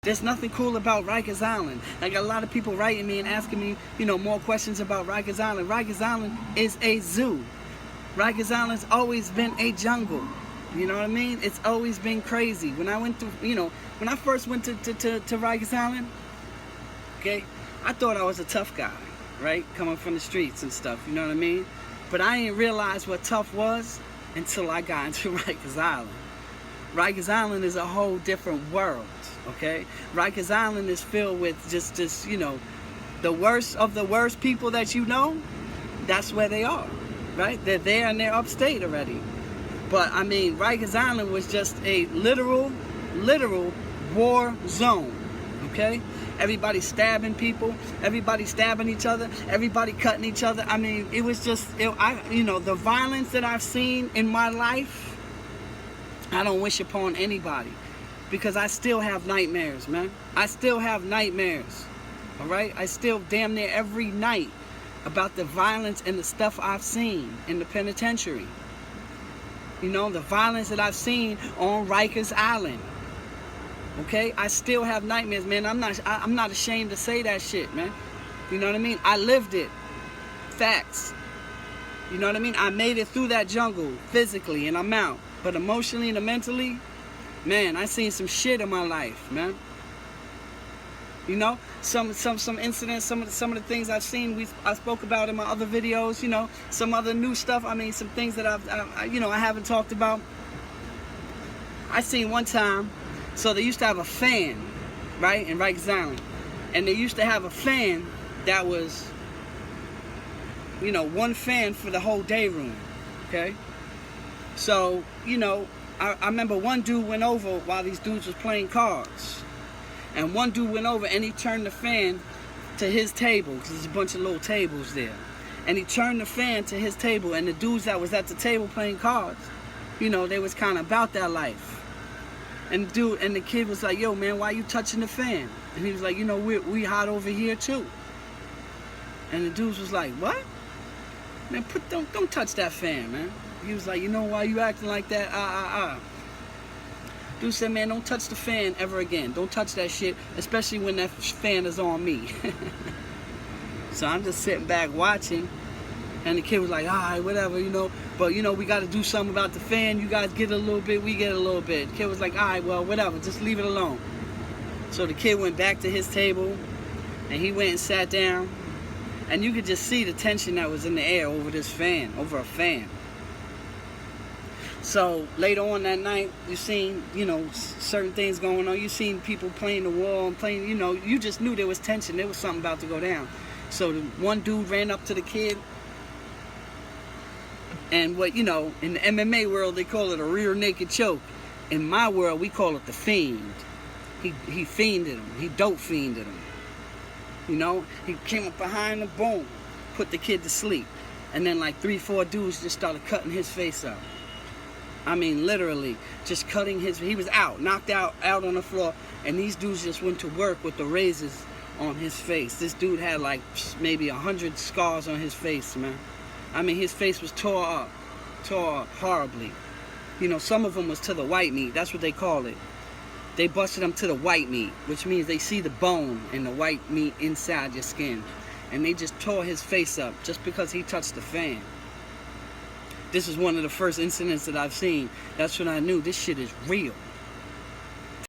There's nothing cool about Rikers Island. I got a lot of people writing me and asking me, you know, more questions about Rikers Island. Rikers Island is a zoo. Rikers Island's always been a jungle. You know what I mean? It's always been crazy. When I went to, you know, when I first went to Rikers Island, okay, I thought I was a tough guy, right? Coming from the streets and stuff, you know what I mean? But I didn't realize what tough was until I got into Rikers Island. Rikers Island is a whole different world, okay? Rikers Island is filled with just you know, the worst of the worst people that you know, that's where they are, right? They're there and they're upstate already. But, I mean, Rikers Island was just a literal war zone, okay? Everybody stabbing people, everybody stabbing each other, everybody cutting each other. I mean, it was just, you know, the violence that I've seen in my life, I don't wish upon anybody, because I still have nightmares, man. I still have nightmares, all right? I still damn near every night about the violence and the stuff I've seen in the penitentiary. You know, the violence that I've seen on Rikers Island. Okay? I still have nightmares, man. I'm not ashamed to say that shit, man. You know what I mean? I lived it. Facts. You know what I mean? I made it through that jungle physically and I'm out. But emotionally and mentally, man, I seen some shit in my life, man. You know, some incidents, some of the things I've seen, I spoke about in my other videos. You know, some other new stuff. I mean, some things that I haven't talked about. I seen one time. So they used to have a fan, right, in Rikers Island, and they used to have a fan that was, you know, one fan for the whole day room. Okay. So, you know, I remember one dude went over while these dudes was playing cards. And one dude went over and he turned the fan to his table, because there's a bunch of little tables there. And he turned the fan to his table, and the dudes that was at the table playing cards, you know, they was kind of about that life. And the kid was like, yo, man, why you touching the fan? And he was like, you know, we hot over here too. And the dudes was like, what? Man, don't touch that fan, man. He was like, you know why you acting like that? Dude said, man, don't touch the fan ever again. Don't touch that shit, especially when that fan is on me. So I'm just sitting back watching, and the kid was like, all right, whatever, you know. But, you know, we got to do something about the fan. You guys get a little bit, we get a little bit. The kid was like, all right, well, whatever, just leave it alone. So the kid went back to his table, and he went and sat down. And you could just see the tension that was in the air over this fan, over a fan. So later on that night, you seen, you know, certain things going on. You seen people playing the wall and playing, you know, you just knew there was tension. There was something about to go down. So the one dude ran up to the kid. And what, you know, in the MMA world, they call it a rear naked choke. In my world, we call it the fiend. He fiended him. He dope fiended him. You know, he came up behind him, boom, put the kid to sleep. And then like 3-4 dudes just started cutting his face up. I mean, literally, just cutting he was out, knocked out on the floor, and these dudes just went to work with the razors on his face. This dude had like maybe 100 scars on his face, man. I mean, his face was tore up horribly. You know, some of them was to the white meat, that's what they call it. They busted them to the white meat, which means they see the bone and the white meat inside your skin. And they just tore his face up just because he touched the fan. This is one of the first incidents that I've seen. That's when I knew this shit is real.